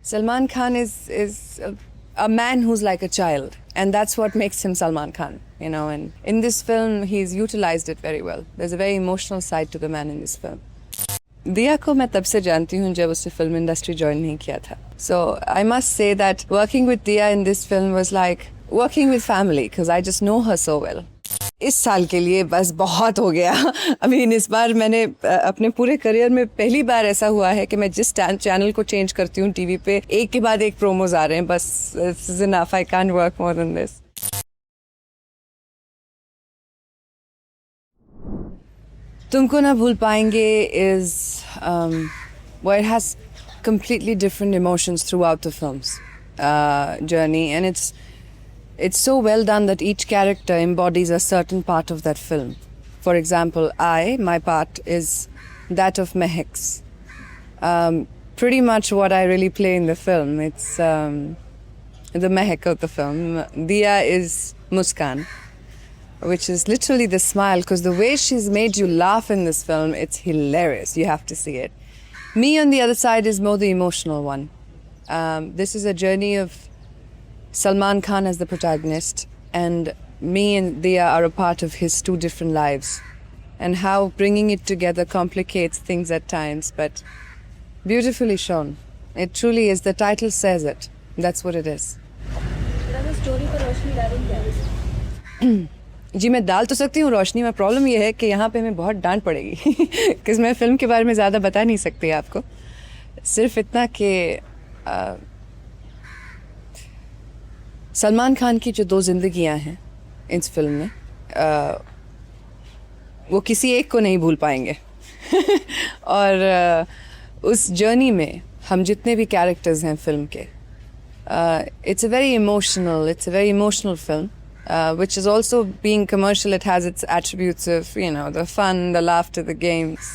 Salman Khan is a man who's like a child, and that's what makes him Salman Khan, you know. And in this film, he's utilized it very well. There's a very emotional side to the man in this film. दिया को मैं तब से जानती हूँ जब उसने film industry join नहीं किया था. So I must say that working with Diya in this film was like working with family because I just know her so well. इस साल के लिए बस बहुत हो गया. I mean, इस बार मैंने अपने पूरे करियर में पहली बार ऐसा हुआ है कि मैं जिस चैनल को चेंज करती हूँ टीवी पे एक के बाद एक प्रोमोज आ रहे हैं. बस this is enough. I can't work more than this. तुमको ना भूल पाएंगे is well, it has completely different emotions throughout the film's journey, and it's so well done that each character embodies a certain part of that film. For example, my part is that of Mehek's. Pretty much what I really play in the film. It's the Mehek of the film. Diya is Muskan, which is literally the smile, because the way she's made you laugh in this film, it's hilarious. You have to see it. Me on the other side is more the emotional one. This is a journey of Salman Khan as the protagonist, and me and Diya are a part of his two different lives, and how bringing it together complicates things at times, but beautifully shown. It truly is. The title says it. That's what it is. जी मैं डाल तो सकती हूँ रोशनी में. Problem ये है कि यहाँ पे हमें बहुत डांट पड़ेगी क्योंकि मैं फिल्म के बारे में ज़्यादा बता नहीं सकती आपको. सिर्फ इतना कि सलमान खान की जो दो जिंदगियाँ हैं इस फिल्म में, वो किसी एक को नहीं भूल पाएंगे और उस जर्नी में हम जितने भी कैरेक्टर्स हैं फिल्म के, it's a very emotional film. Which is also, being commercial, it has its attributes of, you know, the fun, the laughter, the games.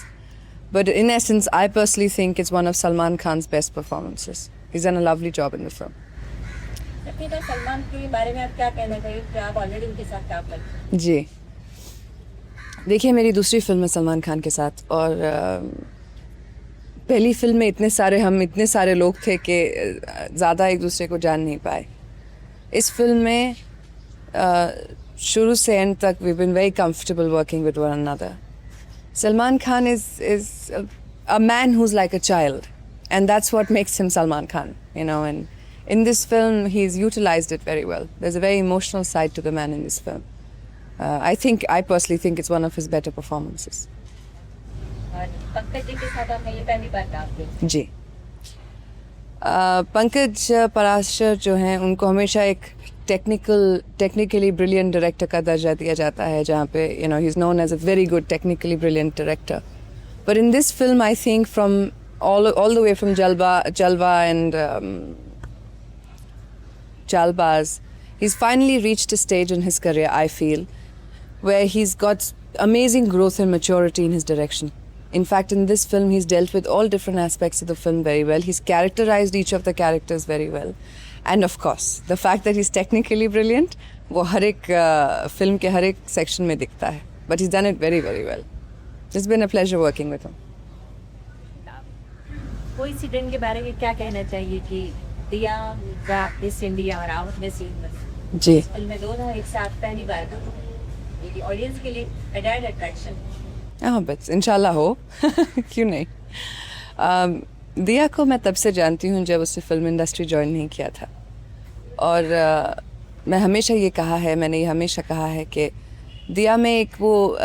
But in essence, I personally think it's one of Salman Khan's best performances. He's done a lovely job in the film. Salman के बारे में आप क्या कहना चाहिए? आप already उनके साथ काम करते हैं. जी देखिए, मेरी दूसरी फिल्म है सलमान खान के साथ, और पहली फिल्म में हम इतने सारे लोग थे कि ज़्यादा एक दूसरे को जान नहीं पाए. इस फिल्म में शुरू से एंड तक we've been very comfortable working with one another. Salman Khan is a man who's like a child, and that's what makes him Salman Khan, you know. And in this film, he's utilized it very well. There's a very emotional side to the man in this film. I personally think it's one of his better performances. Pankaj ji के साथ आपने ये पहली बार काम किया? जी. पंकज पराशर जो हैं, उनको हमेशा एक टेक्निकली ब्रिलियंट डायरेक्टर का दर्जा दिया जाता है, जहाँ पे, you know, he's known as a very good technically brilliant director. But in this film, I think from all the way from Jalwa and Jalbaz, he's finally reached a stage in his career, I feel, where he's got amazing growth and maturity in his direction. In fact, in this film, he's dealt with all different aspects of the film very well. He's characterized each of the characters very well. And of course, the fact that he's technically brilliant, वो हर एक film के हर एक section में दिखता है. But he's done it very, very well. It's been a pleasure working with him. Coincident के बारे में क्या कहना चाहिए कि दिया का मिस इंडिया और आउट मिस यूनिवर्स जी फिल्में दोनों एक साथ पहली बार ये ऑडियंस के लिए एडेड अट्रैक्शन? हाँ, बस इंशाल्लाह हो क्यों नहीं. दिया को मैं तब से जानती हूँ जब उसने फिल्म इंडस्ट्री ज्वाइन नहीं किया था, और मैंने हमेशा कहा है कि दिया में एक वो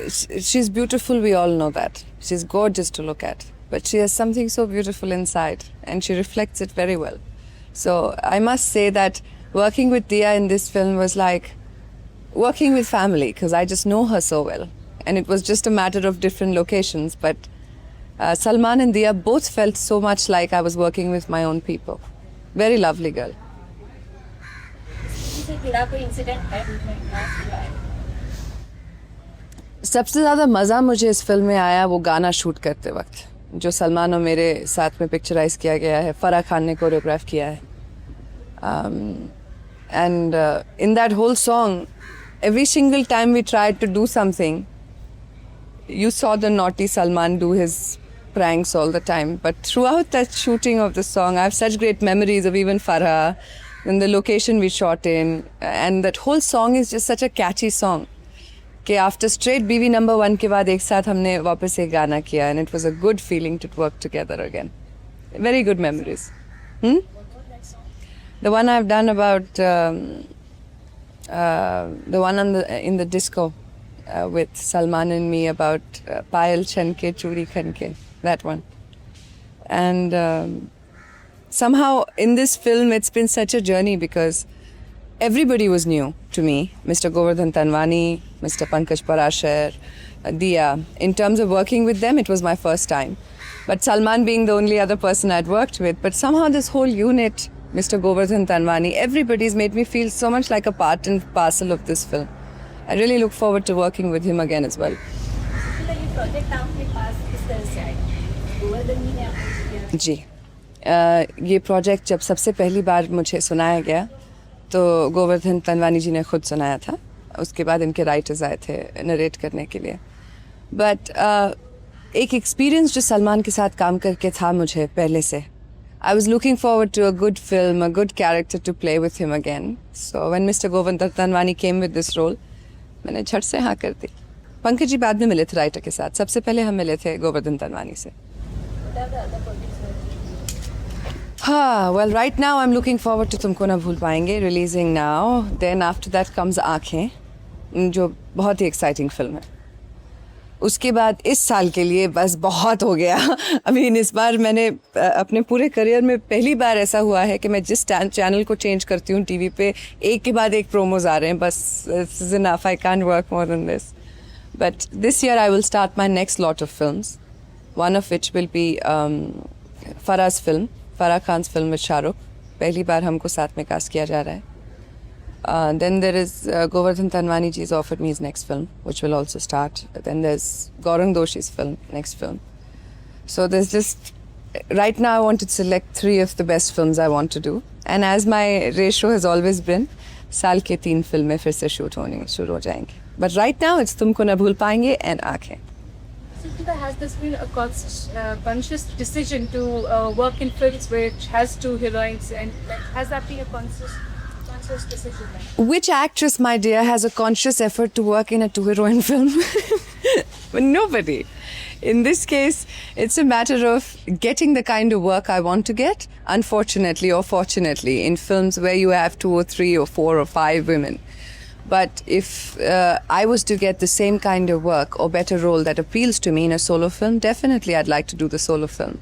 she is beautiful, we all know that. She is gorgeous to look at, but she has something so beautiful inside and she reflects it very well. So I must say that working with Dia in this film was like working with family, because I just know her so well, and it was just a matter of different locations, but Salman and Diya both felt so much like I was working with my own people. Very lovely girl. सबसे ज़्यादा मज़ा मुझे इस film में आया वो गाना shoot करते वक्त, जो सलमान और मेरे साथ में पिक्चराइज किया गया है. फराह खान ने कोरियोग्राफ किया है. And in that whole song, every single time we tried to do something, you saw the naughty Salman do his pranks all the time. But throughout that shooting of the song, I have such great memories of even Farah and the location we shot in. And that whole song is just such a catchy song. कि after straight BB number 1 के बाद एक साथ हमने वापस एक गाना किया, and it was a good feeling to work together again. Very good memories. The one I've done about the one in the disco with Salman and me about Payal Chanke Churi Khanke, that one. And somehow in this film it's been such a journey because everybody was new to me. Mr. Govardhan Tanwani, Mr. Pankaj Parashar, Diya. In terms of working with them, it was my first time. But Salman being the only other person I'd worked with, but somehow this whole unit, Mr. Govardhan Tanwani, everybody's made me feel so much like a part and parcel of this film. I really look forward to working with him again as well. जी ये project जब सबसे पहली बार मुझे सुनाया गया तो गोवर्धन तनवानी जी ने खुद सुनाया था. उसके बाद इनके राइटर्स आए थे नरेट करने के लिए. बट एक एक्सपीरियंस जो सलमान के साथ काम करके था मुझे पहले से, I was looking forward to a good film, a good character to play with him again. So when Mr. Govardhan Tanwani came with this role, मैंने झट से हाँ कर दी. पंकज जी बाद में मिले थे राइटर के साथ, सबसे पहले हम मिले थे गोवर्धन तनवानी से. हाँ, well right now I'm looking forward to तुमको ना भूल पाएंगे, releasing now. Then after that comes आँखें, जो बहुत ही exciting film है. उसके बाद इस साल के लिए बस बहुत हो गया. इस बार मैंने अपने पूरे करियर में पहली बार ऐसा हुआ है कि मैं जिस चैनल को चेंज करती हूँ टीवी पे एक के बाद एक प्रोमोज आ रहे हैं. बस this is enough. I can't work more than this. But this year I will start my next lot of films. One of which will be Farah's film, Farah Khan's film with Shah Rukh. पहली बार हमको साथ में cast किया जा रहा है. Then there is Govardhan Tanwani ji's offered me his next film, which will also start. Then there's Gaurang Doshi's film, next film. So there's just, right now I want to select 3 of the best films I want to do. And as my ratio has always been, साल के 3 फिल्में फिर से shoot होनी शुरू हो जाएंगी. But right now it's तुमको न भूल पाएंगे and आँखें. Has this been a conscious decision to work in films which has 2 heroines, and has that been a conscious decision? Which actress, my dear, has a conscious effort to work in a 2-heroine film? Nobody. In this case, it's a matter of getting the kind of work I want to get, unfortunately or fortunately, in films where you have 2 or 3 or 4 or 5 women. But if I was to get the same kind of work or better role that appeals to me in a solo film, definitely I'd like to do the solo film.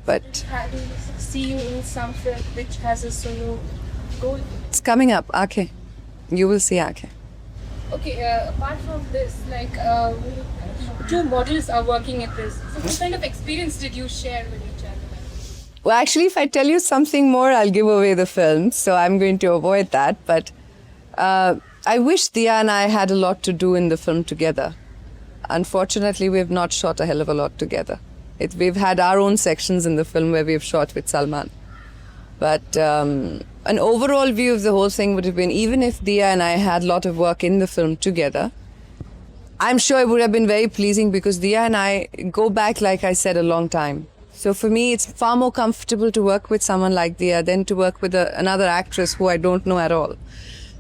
But Have you see you in some film which has a solo role? it's coming up, Aake. You will see Aake. Okay, apart from this, like 2 models are working at this. So what kind of experience did you share with each other? Well, actually, if I tell you something more, I'll give away the film. So I'm going to avoid that. But I wish Diya and I had a lot to do in the film together. Unfortunately, we've not shot a hell of a lot together. We've had our own sections in the film where we've shot with Salman. But an overall view of the whole thing would have been, even if Diya and I had a lot of work in the film together, I'm sure it would have been very pleasing because Diya and I go back, like I said, a long time. So for me, it's far more comfortable to work with someone like Diya than to work with another actress who I don't know at all.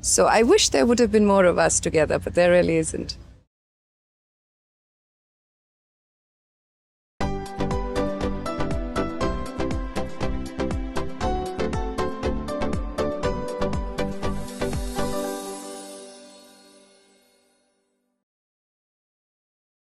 So I wish there would have been more of us together, but there really isn't.